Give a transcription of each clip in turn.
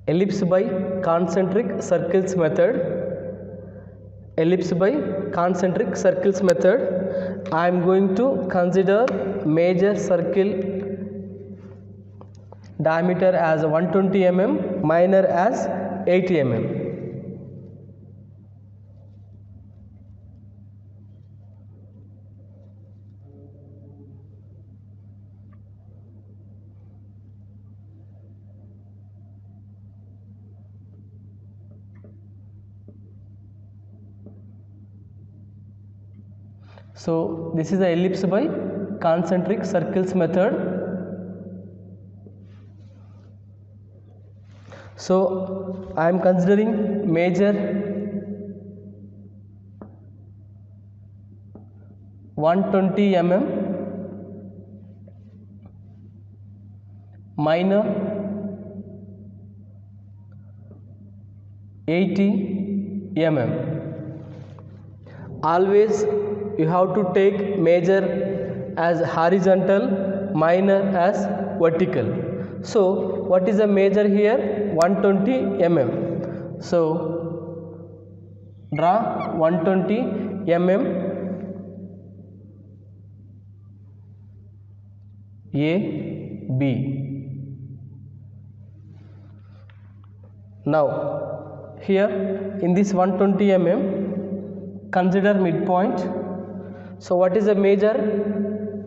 ellipse by concentric circles method. Ellipse by concentric circles method. I am going to consider major circle diameter as 120 mm, minor as 80 mm. So this is the ellipse by concentric circles method. So I am considering major 120 mm, minor 80 mm. Always you have to take major as horizontal, minor as vertical. So what is the major here? 120 mm. So draw 120 mm A B. Now here in this 120 mm consider midpoint. So what is the major?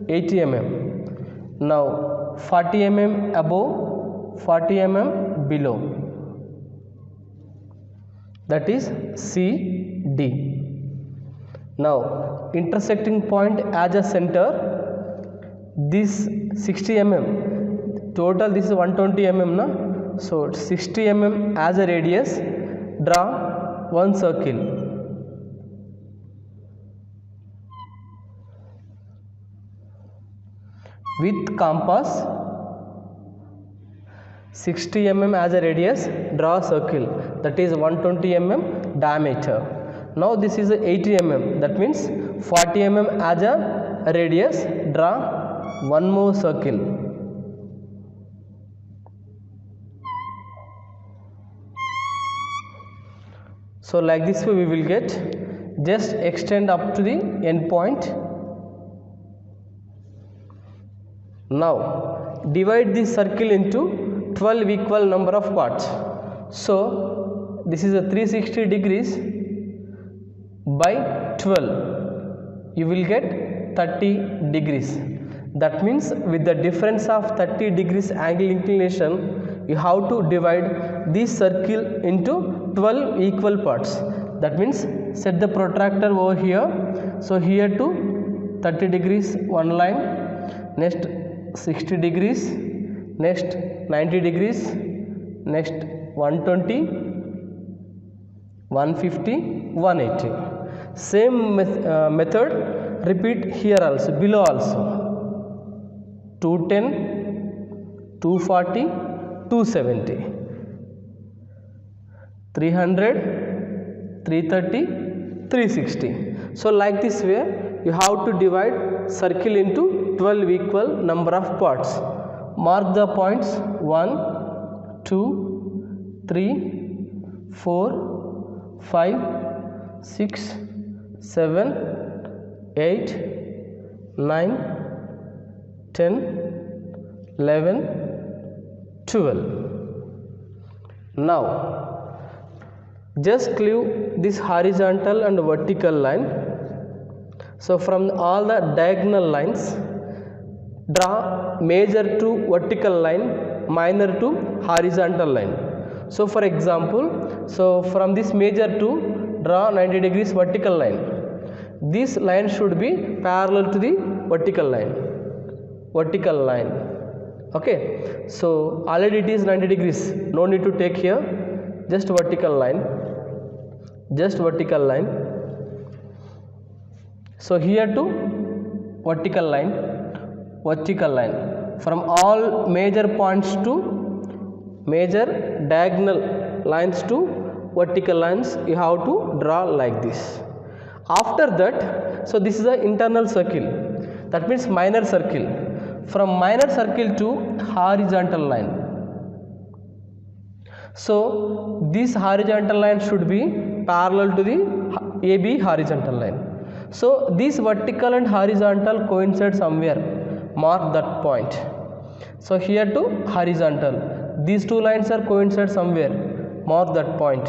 80 mm. Now 40 mm above, 40 mm below, that is CD. Now intersecting point as a center, this 60 mm, total this is 120 mm na? So 60 mm as a radius. Draw one circle. With compass 60 mm as a radius, draw a circle, that is 120 mm diameter. Now this is 80 mm, that means 40 mm as a radius. Draw one more circle. So like this way we will get, just extend up to the end point. Now divide this circle into 12 equal number of parts. So this is a 360 degrees by 12, you will get 30 degrees. That means with the difference of 30 degrees angle inclination, you have to divide this circle into 12 equal parts. That means set the protractor over here. So here to 30 degrees one line, next 60 degrees, next 90 degrees, next 120, 150, 180. Same method repeat here also, below also. 210, 240, 270, 300, 330, 360. So like this way you have to divide circle into 12 equal number of parts. Mark the points 1, 2, 3, 4, 5, 6, 7, 8, 9, 10, 11, 12. Now just cleave this horizontal and vertical line. So from all the diagonal lines, draw major to vertical line, minor to horizontal line. So for example, so from this major to draw 90 degrees vertical line. This line should be parallel to the vertical line. Vertical line. Okay. So already it is 90 degrees. No need to take here. Just vertical line. Just vertical line. So here to vertical line. Vertical line. From all major points to major diagonal lines to vertical lines, you have to draw like this. After that, so this is the internal circle, that means minor circle. From minor circle to horizontal line, So this horizontal line should be parallel to the AB horizontal line. So this vertical and horizontal coincide somewhere. Mark that point. So here to horizontal. These two lines are coincide somewhere. Mark that point.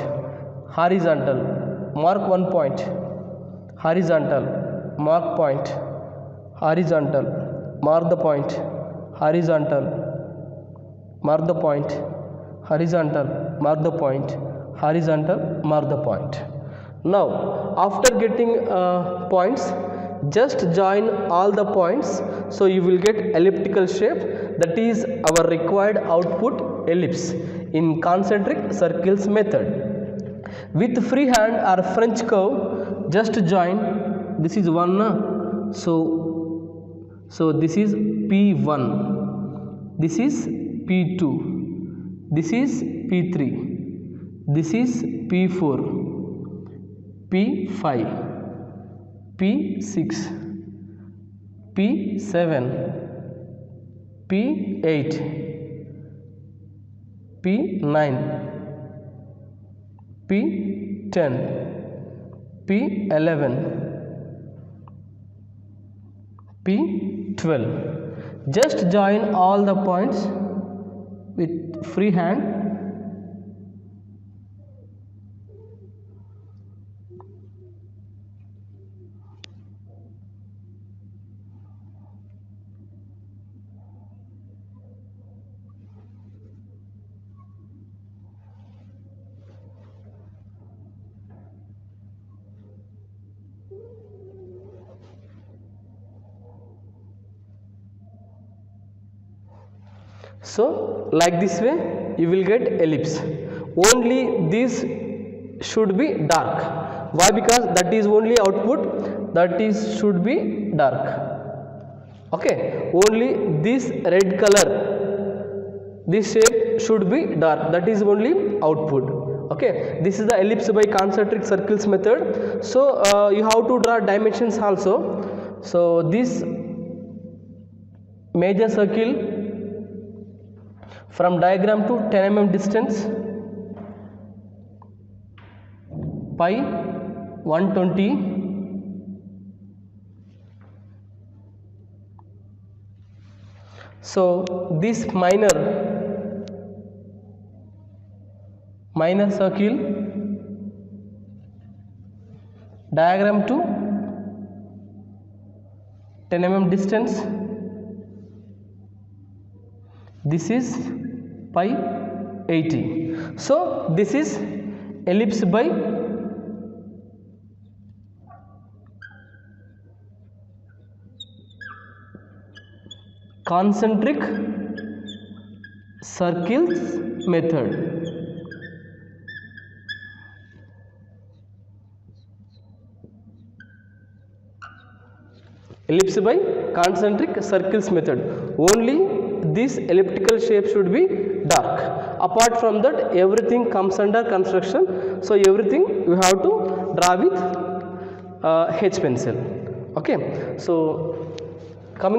Horizontal. Mark one point. Horizontal. Mark point. Horizontal. Mark the point. Horizontal. Mark the point. Horizontal. Mark the point. Horizontal. Mark the point. Now after getting points, just join all the points, so you will get elliptical shape. That is our required output ellipse in concentric circles method. With freehand or French curve, just join. This is 1, so this is P1, this is P2, this is P3, this is P4, P5, P6, P7, P8, P9, P10, P11, P12. Just join all the points with free hand. So like this way you will get ellipse. Only this should be dark. Why? Because that is only output, that is should be dark. Okay, only this red color, this shape should be dark, that is only output. Okay, this is the ellipse by concentric circles method. So you have to draw dimensions also. So this major circle from diagram to 10 mm distance, pi 120, so this minor circle, diagram to 10 mm distance, this is pi 80. So this is ellipse by concentric circles method. Ellipse by concentric circles method. Only this elliptical shape should be dark. Apart from that, everything comes under construction. So everything you have to draw with H pencil. Okay. So coming